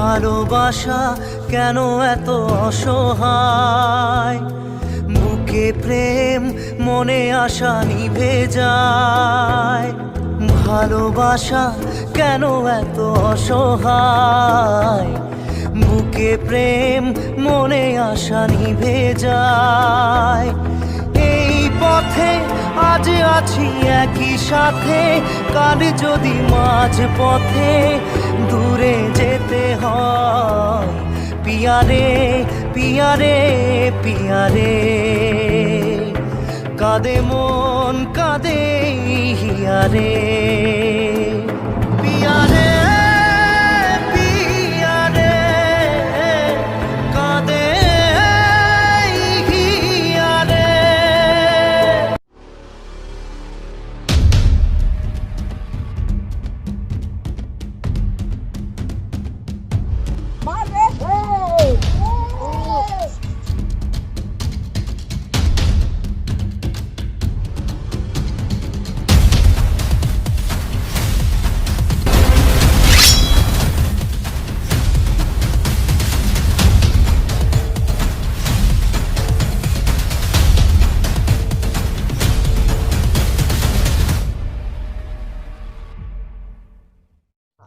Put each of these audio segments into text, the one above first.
ভালোবাসা কেন এত অসহায়, বুকে প্রেম মনে আশা নিভে যায়। ভালোবাসা কেন এত অসহায়, বুকে প্রেম মনে আশা নিভে যায়। এই পথে আজ আছি একই সাথে, কাল যদি মাঝ পথে দূরে যেতে হয়। পিয়ারে পিয়ারে পিয়ারে, কাঁদে মন কাঁদে হিয়ারে। পিয়ারে পিয়ারে, কাঁদে হিয়ারে।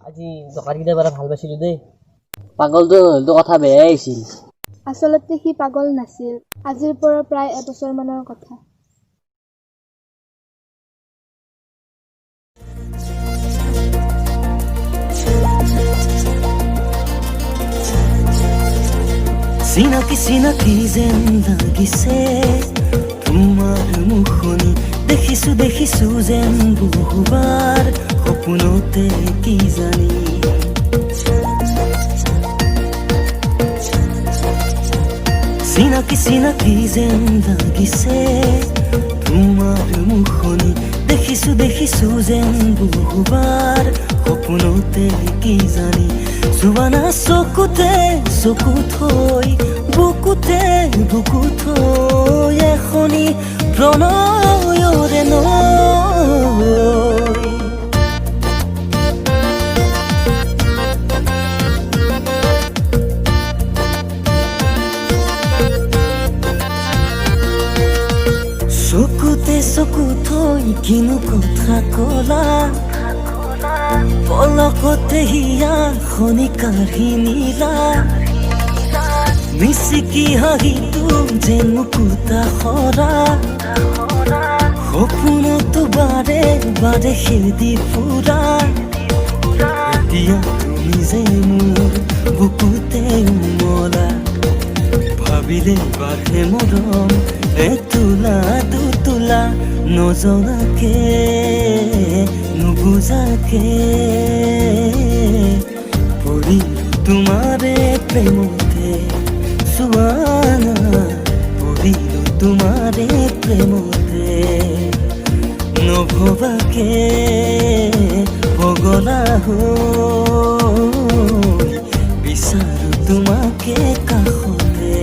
আজি দোকানকেইটা বাৰে ভাল পাইছিলো দেই। পাগলটো তো কথা বেয়াই হৈছিল। আচলতে সি পাগল নাছিল, আজিৰ পৰা প্ৰায় এবছৰমানৰ কথা। চিনাকি চিনাকি যেন লাগিছে তোমাৰ মুখনি, দেখিছো দেখিছো যেন বহুবাৰ সপোনতে কি জানি। চিনাকি চিনাকি যেন লাগিছে তোমাৰ মুখনি, দেখিছো দেখিছো যেন বহুবাৰ সপোনতে কি জানি। চুবানা চকুতে চকু থৈ, বুকুতে বুকু থৈ, এখনি প্ৰণয়ৰে নৈ। চকুতে চকু থৈ কিনো কথা কলা, পলকতে হিয়া খনি কাঢ়ি নিলা। মিচিকি হাঁহিটো যেন মুকুতা সৰা, সপোনতো বাৰে বাৰে খেদি ফুৰা। এতিয়া তুমি যে মোৰ বুকুতে উমলা, ভাবিলে বাঢ়ে মৰম এতোলা দুতোলা। নজনাকে নুবুজাকে পৰি তোমাৰে প্ৰেমতে, চুৱানা পৰিলো তোমাৰে প্ৰেমতে। নভবাকে পগলা হৈ বিচাৰো তোমাকে কাষতে,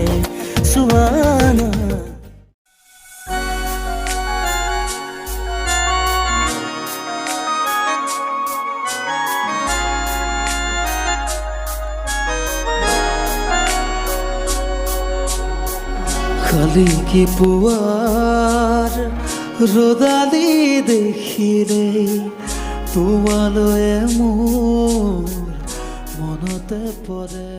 চুৱানা। কালিকি পুৱাৰ ৰ'দালি দেখিলে তোমালৈ মোৰ মনতে পৰে।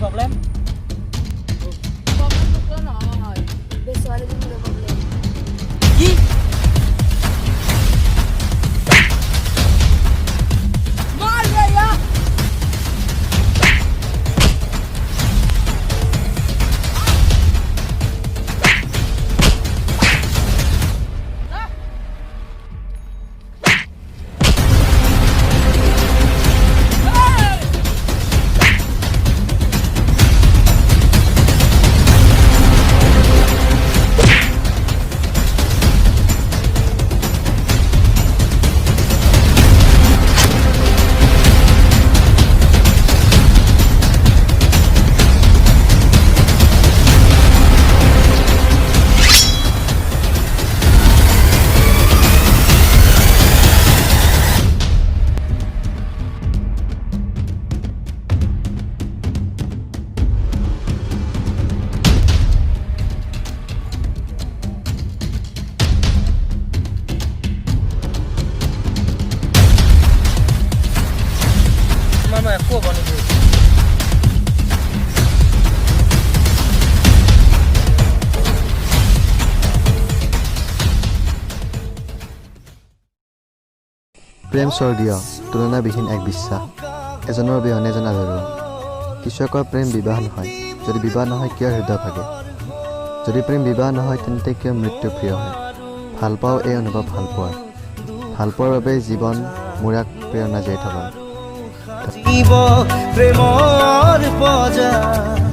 প্ৰব্লেম নহয়, ছোৱালীজনীৰ প্ৰব্লেম। কি? প্ৰেম স্বৰ্গীয় তুলনাবিহীন এক বিশ্বাস এজনৰ অবিহনে এজন আদৰো কৃষকৰ প্ৰেম বিবাহ নহয় যদি বিবাহ নহয় কিয় হৃদয় ভাগে যদি প্ৰেম বিবাহ নহয় তেন্তে কিয় মৃত্যু প্ৰিয় হয় ভাল পাওঁ এই অনুভৱ ভাল পোৱাৰ বাবে জীৱন মোৰাক প্ৰেৰণা জীয়াই থকাৰ প্ৰেমৰ বজাৰ